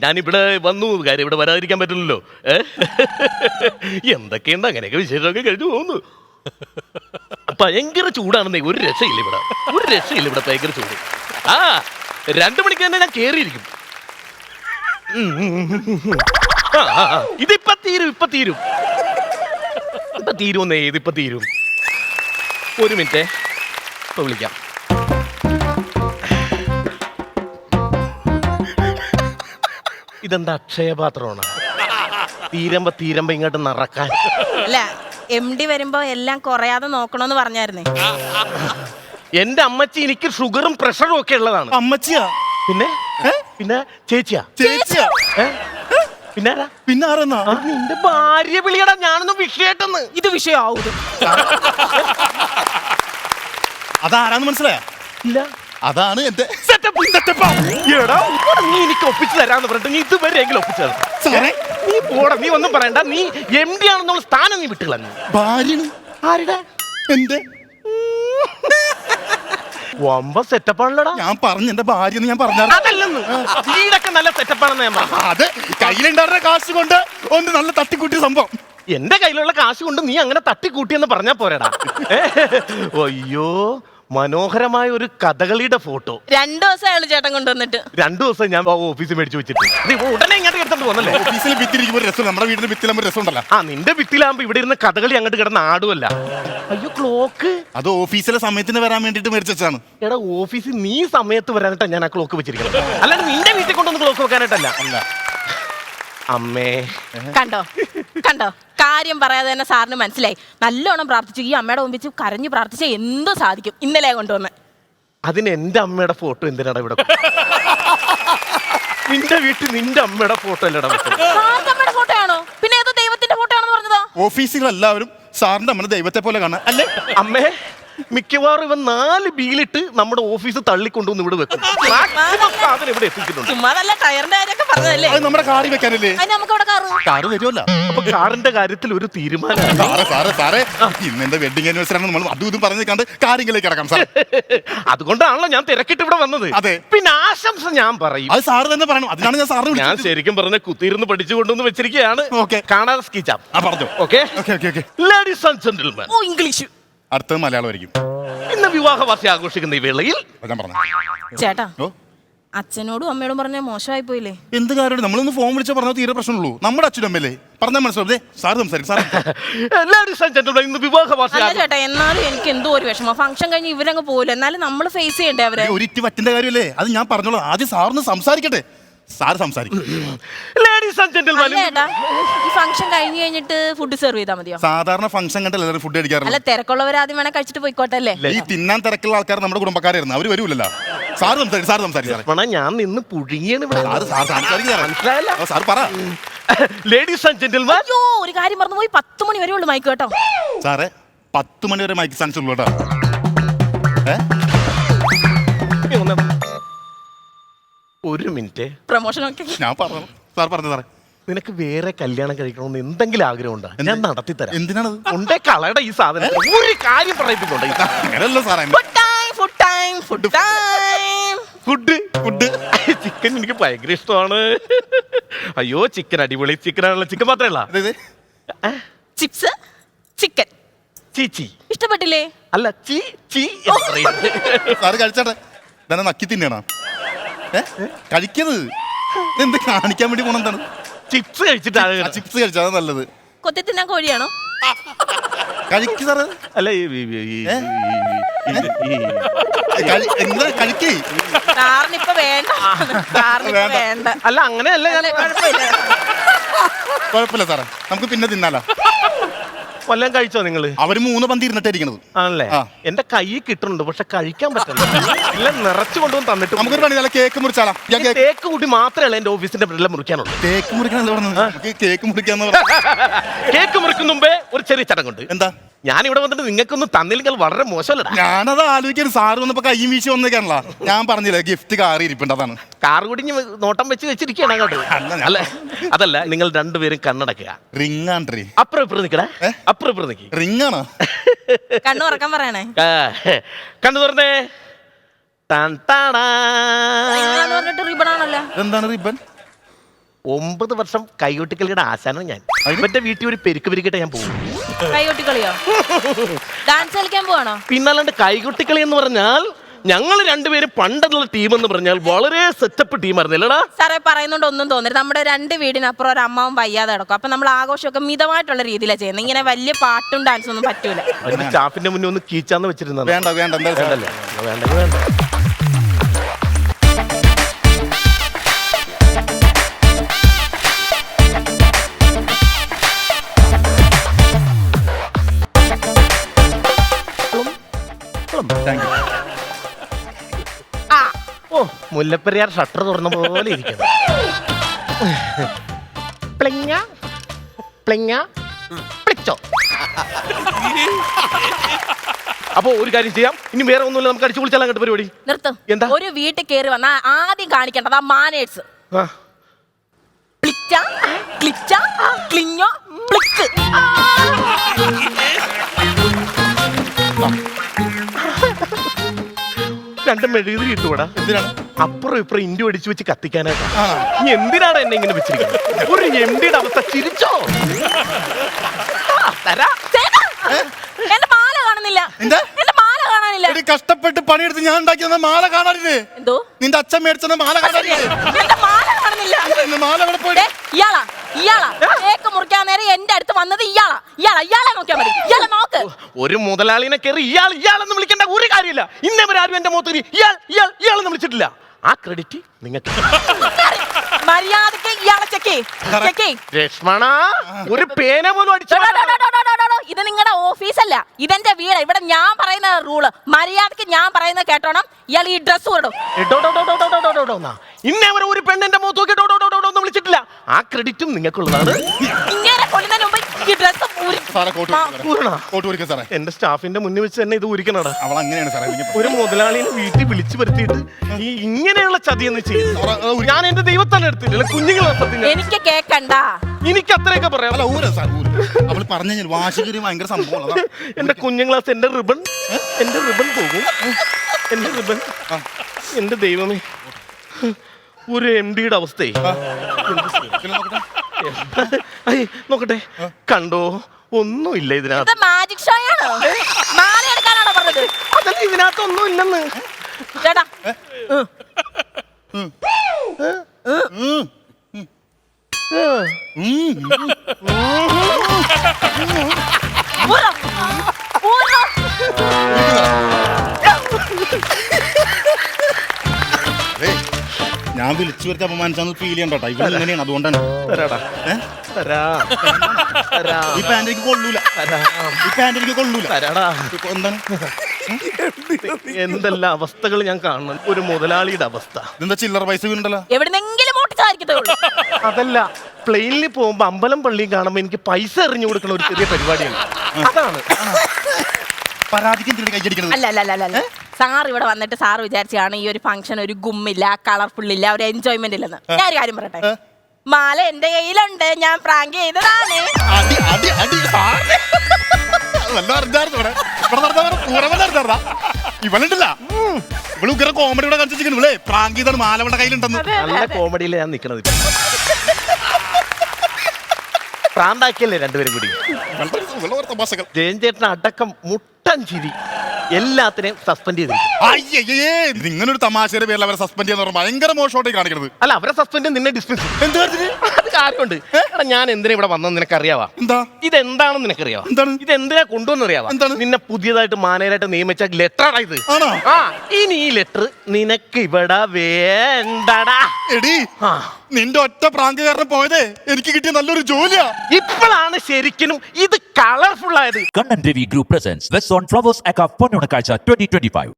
ഞാനിവിടെ വന്നു, കാര്യം ഇവിടെ വരാതിരിക്കാൻ പറ്റില്ലല്ലോ. എന്തൊക്കെയുണ്ട്, അങ്ങനെയൊക്കെ വിശേഷമൊക്കെ കഴിഞ്ഞു പോകുന്നു. ഭയങ്കര ചൂടാണെന്നേ, ഒരു രക്ഷയില്ല ഇവിടെ, ഒരു രക്ഷയില്ല ഇവിടെ, ഭയങ്കര ചൂട്. 2 മണിക്ക് തന്നെ ഞാൻ കേറിയിരിക്കും. ഇതിപ്പ തീരും, ഇപ്പൊ തീരുമെന്നേ, ഇതിപ്പോ തീരും. 1 മിനിറ്റ്, ഇപ്പൊ വിളിക്കാം. ഇതെന്താ അക്ഷയപാത്രമാണ്? തീരമ്പോ ഇങ്ങോട്ട് നിറക്കാൻ. അല്ല, MD വരുമ്പോ എല്ലാം കുറയാതെ നോക്കണോന്ന് പറഞ്ഞായിരുന്നേ. എന്റെ അമ്മച്ചി എനിക്ക് ഷുഗറും പ്രഷറും ഒക്കെ ഉള്ളതാണ്. അമ്മച്ചിയാ? പിന്നെ ചേച്ചിയാ? പിന്നെ ആരെന്നാ? നിന്റെ ഭാര്യ വിളിയടാ, ഞാനൊന്നും വിഷയട്ടെന്ന്. ഇത് വിഷയാവും. അതാരാന്ന് മനസ്സിലായ? ഇല്ല. അതാണ് എന്റെ നീ എനിക്ക് ഒപ്പിച്ചു തരാന്ന് പറഞ്ഞിട്ട് നീ ഇതുവരെയെങ്കിലും ഒപ്പിച്ചു തരാം. നീ പോടാ, നീ ഒന്നും പറയണ്ട. നീ MD ആണെന്നുള്ള സ്ഥാനം നീ വിട്ടുകളഞ്ഞു. ഭാര്യയാണ്. ആരുടെ? എന്റെ. വമ്പ സെറ്റപ്പാണല്ലോടാ. ഞാൻ പറഞ്ഞു എന്റെ ഭാര്യ ഞാൻ പറഞ്ഞു. അതല്ലെന്ന്, വീടൊക്കെ നല്ല സെറ്റപ്പാണെന്ന് ഞാൻ പറഞ്ഞു. അത് കയ്യിലുണ്ടായിരുന്ന കാശ് കൊണ്ട് ഒന്ന് നല്ല തട്ടിക്കൂട്ടിയ സംഭവം. എന്റെ കയ്യിലുള്ള കാശ് കൊണ്ട് നീ അങ്ങനെ തട്ടിക്കൂട്ടിയെന്ന് പറഞ്ഞാ പോരാടാ. അയ്യോ, മനോഹരമായ ഒരു കഥകളിയുടെ ഫോട്ടോ 2 ദിവസമായുള്ളൂ ചേട്ടൻ കൊണ്ടുവന്നിട്ട്. 2 ദിവസം ഞാൻ ഓഫീസിൽ മേടിച്ചു വെച്ചിട്ട് ഉടനെ ഇങ്ങോട്ട് എടുത്തോണ്ട് പോന്നല്ലേ. ഓഫീസിൽ ഭിത്തിരിക്കുമ്പോൾ രസം, നമ്മുടെ വീടിന്റെ ഭിത്തിലാകുമ്പോൾ രസം ഉണ്ടല്ലോ. നിന്റെ ഭിത്തിലാകുമ്പോ ഇവിടെ ഇരുന്ന് കഥകളി അങ്ങോട്ട് കിടന്ന് ആടുമല്ല. അയ്യോ, ക്ലോക്ക് അത് ഓഫീസിലെ സമയത്തിന് വരാൻ വേണ്ടിട്ട് മേടിച്ചാണ്. എടാ, ഓഫീസിൽ നീ സമയത്ത് വരാനായിട്ടാ ഞാൻ ആ ക്ലോക്ക് വെച്ചിരിക്കുന്നത്, അല്ലാണ്ട് നിന്റെ വീട്ടിൽ കൊണ്ടൊന്ന് ക്ലോക്ക് വെക്കാനായിട്ടല്ല. അമ്മേ, കണ്ടോ കാര്യം പറയാതെ തന്നെ സാറിന് മനസ്സിലായി. നല്ലോണം പ്രാർത്ഥിച്ചു. ഈ അമ്മയുടെ മുമ്പിച്ച് കരഞ്ഞു പ്രാർത്ഥിച്ച എന്തോ സാധിക്കും. ഇന്നലെ കൊണ്ടുവന്ന് അതിന് എന്റെ അമ്മയുടെ ഫോട്ടോ എന്തിനാടാ ഇവിടെ? നിന്റെ വീട്ടിൽ നിന്റെ അമ്മയുടെ ഫോട്ടോ അല്ലടാ. അമ്മയുടെ ഫോട്ടോ ആണോ? പിന്നെ ഏതോ ദൈവത്തിന്റെ ഫോട്ടോ ആണെന്ന് പറഞ്ഞതോ? ഓഫീസിലെല്ലാവരും സാറിന്റെ അമ്മ ദൈവത്തെ പോലെ കാണാൻ അല്ലേ? അമ്മേ, മിക്കവാറും ഇവൻ 4 ബീലിട്ട് നമ്മുടെ ഓഫീസ് തള്ളിക്കൊണ്ടുവന്ന് ഇവിടെ വെക്കും. സാധനം ഇവിടെ എത്തിക്കുന്നുണ്ട്. ചുമ്മാതല്ല, ടയറിന്റെ കാര്യമൊക്കെ പറഞ്ഞതല്ലേ? അത് നമ്മുടെ കാറി വെക്കാനല്ലേ? നമുക്ക് ഇവിടെ കാറ് വരുമല്ലോ. അപ്പൊ കാറിന്റെ കാര്യത്തിൽ ഒരു തീരുമാനം. സാറേ ഇന്ന് എന്റെ വെഡിങ് ആനിവേഴ്സറി ആണ്, നമ്മൾ അതും ഇതും പറഞ്ഞു കണ്ട് കാര്യങ്ങളിലേക്ക് കിടക്കാം സാർ. അതുകൊണ്ടാണല്ലോ ഞാൻ തിരക്കിട്ട് ഇവിടെ വന്നത്. അതെ, പിന്നെ ആശംസ ഞാൻ പറയും. അത് സാറ് തന്നെ പറയണം. അതിനാണ് ഞാൻ സാറിന് ഞാൻ ശരിക്കും പറഞ്ഞ കുത്തിയിരുന്ന് പഠിച്ചു കൊണ്ടുവന്ന് വെച്ചിരിക്കുകയാണ്. കാണാതെ സ്കീച്ചാം. പറഞ്ഞു. Okay. Ladies and gentlemen. Oh, English. അടുത്തത് മലയാളമായിരിക്കും. ഇന്ന് വിവാഹവാസി ആഘോഷിക്കുന്ന ഈ വേളയിൽ ചേട്ടാ, അച്ഛനോടും അമ്മയോടും പറഞ്ഞ മോശമായി പോയില്ലേ? എന്ത് കാര്യം? നമ്മളൊന്ന് ഫോൺ വിളിച്ചാൽ പറഞ്ഞാൽ തീരെ പ്രശ്നമുള്ളൂ. നമ്മുടെ അച്ഛനും അമ്മല്ലേ പറഞ്ഞാൽ മനസ്സിലാവും. സാറ് സംസാരിക്കും. ഇന്ന് വിവാഹവാസി. ചേട്ടാ, എന്നാലും എനിക്ക് എന്തോ ഒരു വിഷമം. ഫംഗ്ഷൻ കഴിഞ്ഞ് ഇവരങ്ങ് പോകില്ല, എന്നാലും നമ്മൾ ഫേസ് ചെയ്യണ്ടേ അവരെ? ഒരു ഇറ്റ് പറ്റിന്റെ കാര്യമല്ലേ? അത് ഞാൻ പറഞ്ഞോളൂ. ആദ്യം സാറിന് സംസാരിക്കട്ടെ. സാറ് സംസാരിക്കും. ലേഡീസ് ആൻഡ് ജെന്റിൽമെൻ, ഈ ഫംഗ്ഷൻ കഴിഞ്ഞിട്ട് ഫുഡ് സെർവ് ചെയ്താൽ മതിയോ? സാധാരണ ഫംഗ്ഷൻ കണ്ടല്ലേ എല്ലാവരും ഫുഡ് കഴിക്കാറില്ല. അല്ല, തിരക്കുള്ളവർ ആദ്യം വേണം കഴിച്ചിട്ട് പോയിക്കോട്ടല്ലേ. ഈ തിന്നാൻ തിരക്കുള്ള ആൾക്കാർ നമ്മുടെ കുടുംബക്കാരായിരുന്നു, അവര് വരൂലല്ലോ. സാറ് സംസാരിക്കും. ഞാൻ നിന്ന് പുഴുങ്ങിയാണ്. സാർ പറ. Ladies and gentlemen. അയ്യോ, ഒരു കാര്യം പറഞ്ഞു പോയി. 10 മണി വരെ ഉള്ളു മൈക്ക് കേട്ടോ. സാറേ, 10 മണി വരെ മൈക്ക് ചാൻസ് ഉള്ളൂ കേട്ടോ. ഒരു മിനിറ്റ്. പ്രൊമോഷൻ ഒക്കെ ഞാൻ പറഞ്ഞു. സാർ പറഞ്ഞു. സാറേ, നിനക്ക് വേറെ കല്യാണം കഴിക്കണമെന്ന് എന്തെങ്കിലും ആഗ്രഹം ഉണ്ടോ? ഞാൻ നടത്തി തരാം. എന്തിനാണ്? ഉണ്ടേ കളയുടെ ഈ സാധനം ഒരു കാര്യം പറയിപ്പിക്കുന്നുണ്ട്. അങ്ങനെയല്ലോ സാറേ. ഫുഡ് ചിക്കൻ എനിക്ക് ഭയങ്കര ഇഷ്ടമാണ്. അയ്യോ, ചിക്കൻ അടിപൊളി ചിക്കനാണല്ലോ. ചിക്കൻ മാത്രമല്ല, ചിപ്സ്, ചിക്കൻ. ചീച്ചി ഇഷ്ടപ്പെട്ടില്ലേ? അല്ല, ചീ. സാറ് കഴിച്ചാട്ടെ. ഇതന്നെ നക്കി തിന്നണം. കഴിക്കരുത്. എന്ത് കാണിക്കാൻ വേണ്ടി പോണെന്താണ്? ചിപ്സ് കഴിച്ചിട്ടാണ്. ചിപ്സ് കഴിച്ചാൽ നല്ലത്. കൊത്തി തിന്നാൻ കോഴിയാണോ? കഴിക്ക് സാറ്. അല്ല, കഴിക്കേ. സാറിനിപ്പോ വേണ്ട. അല്ല, അങ്ങനെയല്ല. കുഴപ്പമില്ല സാറേ, നമുക്ക് പിന്നെ തിന്നാലോ. കൊല്ലം കഴിച്ചോ നിങ്ങള്? അവര് 3 പന്തി ഇരുന്നിട്ടായിരിക്കണത്. ആണല്ലേ? എന്റെ കൈ കിട്ടുന്നുണ്ട്, പക്ഷെ കഴിക്കാൻ പറ്റില്ല. എല്ലാം നിറച്ചു കൊണ്ടുവന്ന് തന്നിട്ട് നമുക്കൊരു പണി, കേക്ക് മുറിച്ചാലാം. കേക്ക് കൂടി മാത്രമല്ല എന്റെ ഓഫീസിന്റെ ബ്രെഡിലെ മുറിക്കാനുള്ളൂ. കേക്ക് മുറിക്കണം. കേക്ക് മുറിക്കാന്ന് കേക്ക് മുറിക്കുന്ന മുമ്പേ ഒരു ചെറിയ ചടങ്ങുണ്ട്. എന്താ? ഞാൻ ഇവിടെ വന്നിട്ട് നിങ്ങൾക്കൊന്നും തന്നില്ലെങ്കിൽ വളരെ മോശമല്ല. ഞാനത് ആലോചിക്കാൻ. സാറ് വന്നപ്പോ കൈ വീശി വന്നേക്കാണല്ലോ. ഞാൻ പറഞ്ഞില്ലേ ഗിഫ്റ്റ് കാറി ഇരിപ്പുണ്ട്. അതാണ് കാർ കുടിഞ്ഞ് നോട്ടം വെച്ച് വെച്ചിരിക്കുകയാണ് അങ്ങോട്ട്. അല്ല, അതല്ല, നിങ്ങൾ രണ്ടുപേരും കണ്ണടക്കുക. റിംഗ് ആണ്. അപ്പുറം ഇപ്പുറം നിക്കടേ. അപ്പുറം ഇപ്പുറം നിക്ക്. റിംഗ് ആണോ? കണ്ണു തുറക്കാൻ പറയണേ. കണ്ണു തുറന്നേ. റിബൺ ആണല്ലോ. എന്താണ് റിബൺ? 9 വർഷം കൈകൊട്ടിക്കളിയുടെ ആശാനം ഞാൻ. ഇവന്റെ വീട്ടിൽ ഒരു പെരുക്ക് പെരുക്കിട്ട് ഞാൻ പോകും. കൈകൊട്ടിക്കളിയോ? ഡാൻസ് കളിക്കാൻ പോവാണോ? പിന്നല്ലാണ്ട് കൈകൊട്ടിക്കളി എന്ന് പറഞ്ഞാൽ ഞങ്ങൾ രണ്ടുപേരും പണ്ടുള്ള ടീം എന്ന് പറഞ്ഞാൽ വളരെ സെറ്റപ്പ് ടീമായിരുന്നല്ലടാ. സാറേ പറയുന്നോണ്ട് ഒന്നും തോന്നരുത്. നമ്മുടെ 2 വീടിനപ്പുറം ഒരു അമ്മാവും വയ്യാതെ കിടക്കും. അപ്പൊ നമ്മൾ ആഘോഷമൊക്കെ മിതമായിട്ടുള്ള രീതിയിലാണ് ചെയ്യുന്നത്. ഇങ്ങനെ വലിയ പാട്ടും ഡാൻസും ഒന്നും പറ്റൂല. അതിന്റെ സ്റ്റാഫിന്റെ മുന്നിൽ ഒന്ന് കീച്ചാന്ന് വെച്ചിരുന്നത്. വേണ്ട വേണ്ട എന്തായാലും വേണ്ട വേണ്ട. Thank you. ആ ഓ, മുല്ലപ്പെരിയാർ ഷട്ടർ തുറന്ന പോലെ ഇരിക്കുന്നു. പ്ലിങ്ങ, പ്ലിങ്ങ, പ്ലിച്ചോ. അപ്പൊ ഒരു കാര്യം ചെയ്യാം, ഇനി വേറെ ഒന്നുമില്ല, നമുക്ക് അടിച്ചു പൊളിച്ചാൽ അങ്ങോട്ട് പരിപാടി. നിർത്തും. എന്താ? ഒരു വീട്ടിൽ കയറി വന്നാ ആദ്യം കാണിക്കേണ്ടത് ആ മാനേഴ്സ്. ആ, പ്ലിച്ച, ക്ലിച്ച, ക്ലിഞ്ഞോ, പ്ലിക്ക്. രണ്ടും മെഴുകുതിരി കിട്ടൂടാ. എന്തിനാണ്? അപ്പുറം ഇപ്പുറം ഇന്ത്യ അടിച്ചു വെച്ച് കത്തിക്കാനായിട്ടാ. ആ, നീ എന്തിനാണ് എന്നെ ഇങ്ങനെ വെച്ചിരിക്കുന്നത്? ഒരു എംഡിയുടെ അവസ്ഥ ചിരിച്ചോ? തരാ. ചേട്ടാ, എന്റെ മാല കാണുന്നില്ല. എന്താ? എന്റെ മാല കാണാനില്ല. എടി, കഷ്ടപ്പെട്ട് പണിയെടുത്ത് ഞാൻ ഉണ്ടാക്കിയ മാല കാണാനില്ലേ? എന്തോ? നിന്റെ അച്ഛൻ മേടിച്ചത് മാല കാണാനില്ലേ? എന്റെ മാല കാണുന്നില്ല. എന്റെ മാല അവിടെ പോയി. ഇയാളാ കേക്ക് മുറിക്കാൻ നേരം എന്റെ അടുത്ത് വന്നത് ഇയാളെ നോക്കിയാ മതി. ഇയാളെ നോക്ക്. ഒരു മുതലാളിനെ കയറി ഇയാളെന്ന് വിളിക്കേണ്ട ഒരു കാര്യമില്ല. ഇന്നവരാരും എന്റെ മുഖത്ത് ഇയാളെന്ന് വിളിച്ചിട്ടില്ല. ആ ക്രെഡിറ്റ് നിങ്ങൾക്ക്. മര്യാദക്ക് ഇയാളെ ചെക്ക്. രശ്മണ, ഒരു പേന പോലും അടിച്ചു. ഇത് നിങ്ങളുടെ ഓഫീസല്ല, ഇതെന്റെ വീട്. ഇവിടെ ഞാൻ പറയുന്ന റൂള്. മര്യാദക്ക് ഞാൻ പറയുന്നത് കേട്ടോണം. ഇയാൾ ഈ ഡ്രസ് ഇടും. ഇന്നവരെ ഒരു പെണ്ണിന്റെ മുഖത്ത് നോക്കി ഡോഡോന്ന് വിളിച്ചിട്ടില്ല. ആ ക്രെഡിറ്റും നിങ്ങൾക്കുള്ളതാണ്. ഇങ്ങനെ കൊല്ലുന്നതിന് മുമ്പ് ഈ ഡ്രസ് സാറേ, കോട്ട് ഊരിക്കാം സാറേ. എന്റെ സ്റ്റാഫിന്റെ മുന്നിൽ വെച്ച് തന്നെ ഇത് ഊരിക്കണടാ. അവൾ അങ്ങനെയാണ് സാറേ. ഒരു മുതലാളിനെ വീട്ടിൽ വിളിച്ചു വരുത്തിയിട്ട് ഈ ഇങ്ങനെയുള്ള ചതിയെന്ന് ചെയ്യും. ഞാൻ എന്റെ ദൈവത്താൻ എടുത്തില്ല, കുഞ്ഞുങ്ങളെ സത്യം. എനിക്ക് കേക്കണ്ട. എനിക്ക് അത്രയൊക്കെ പറയാം. അല്ല, ഊര സാർ ഊര്. അവൾ പറഞ്ഞു കഴിഞ്ഞാൽ വാശികരി ഭയങ്കര സംഭവം. എന്റെ കുഞ്ഞുങ്ങളാസ് എന്റെ റിബൺ പോകും. എന്റെ റിബൺ. എന്റെ ദൈവമേ, ഒരു MDയുടെ അവസ്ഥയെ നോക്കട്ടെ. കണ്ടോ, ഒന്നുമില്ല ഇതിനകത്ത്. മാജിക് ഷോ ആണോ? മാല എടുക്കാനാണോ പറഞ്ഞത്? അതല്ല, ഇതിനകത്ത് ഒന്നും ഇല്ലെന്ന്. ചേട്ടാ, ഊരോ, ഊരോ. ഞാൻ വിളിച്ചു വരുത്തി അപമാനിച്ചാന്ന് ഫീൽ ചെയ്യണ്ടോ? ഇവിടെ ഇങ്ങനെയാണ്, അതുകൊണ്ടാണ്. തരാടാ. തരാ. ഈ പാന്റ് എനിക്ക് കൊള്ളൂല. ഈ പാന്റ് എനിക്ക് കൊള്ളൂല. തരാടാ. എന്താണ്? എന്തെല്ലാം അവസ്ഥകൾ ഞാൻ കാണണം. ഒരു മുതലാളിയുടെ അവസ്ഥ. ഇതെന്താ ചില്ലറ പൈസ വീണുണ്ടല്ലോ? എവിടെന്നെങ്കിലും ഓട്ടിച്ചായിരിക്കത്തേ ഉള്ളൂ. അതല്ല, പ്ലെയിനിൽ പോകുമ്പോ അമ്പലം പള്ളിയും കാണുമ്പോ എനിക്ക് പൈസ എറിഞ്ഞു കൊടുക്കുന്ന ഒരു ചെറിയ പരിപാടിയാണ്. അതാണ് പരാതിക്ക് എന്തിനാണ് കൈയടിക്കണത്? അല്ല. സാർ ഇവിടെ വന്നിട്ട് സാർ വിചാരിച്ചാണ് ഈ ഒരു ഫംഗ്ഷൻ ഒരു ഗുമ്മില്ല, കളർഫുൾ ഇല്ല, ഒരു എൻജോയ്മെന്റ് ഇല്ലെന്ന്. ഞാൻ ഒരു കാര്യം പറയട്ടെ. മാല എന്റെ കയ്യിലുണ്ട്, ഞാൻ പ്രാങ്ക് ചെയ്തതാണ്. ഇവളുണ്ടല്ല, ഇവള് ഉഗ്ര കോമഡി ഇവിടെ കളിച്ചിരിക്കുന്നു. ഇവളെ പ്രാങ്ക് ചെയ്താണ്, മാല ഇവിടെ കയ്യിലുണ്ടെന്ന്. നല്ല കോമഡിയിൽ ഞാൻ നിക്കണത്. പ്രാന്താക്കിയല്ലേ രണ്ടുപേരും കൂടി. ജയൻ ചേട്ടൻ അടക്കം മുട്ടൻ ചിരി എല്ലാത്തിനെയും സസ്പെൻഡ് ചെയ്തിരിക്കും. ഇങ്ങനൊരു തമാശയുടെ പേരിൽ അവരെ സസ്പെൻഡ് ചെയ്യാന്ന് പറഞ്ഞാൽ ഭയങ്കര മോശമായിട്ട് കാണിക്കുന്നത്. അല്ല, അവരെ സസ്പെൻഡ് നിന്നെ ഡിസ്മിസ്. എന്ത് അത് കാര്യമുണ്ട്. എടാ, ഞാൻ എന്തിനാ ഇവിടെ വന്നെന്ന് നിനക്കറിയാവാ? എന്താ ഇതെന്താണെന്ന് നിനക്കറിയാവാ? എന്താണ്? ഇത് എന്തിനാ കൊണ്ടുവന്നറിയാവാ? എന്താണ്? നിന്നെ പുതിയതായിട്ട് മാനേജരായിട്ട് നിയമിച്ച ലെറ്ററാണ് ഇത്. ആണോ? ആ, ഇനി ഈ ലെറ്റർ നിനക്ക് ഇവിടെ വേണ്ടടാ. എടി, ആ, നിന്റെ ഒറ്റ പ്രാങ്ക് കാരണം പോയതേ എനിക്ക് കിട്ടിയ നല്ലൊരു ജോലിയാ. ഇപ്പോഴാണ് ശരിക്കും ഇത് കളർഫുൾ ആയത്. Kannan Devi Group presents West on Flowers Aka Ponnunakazha 2025.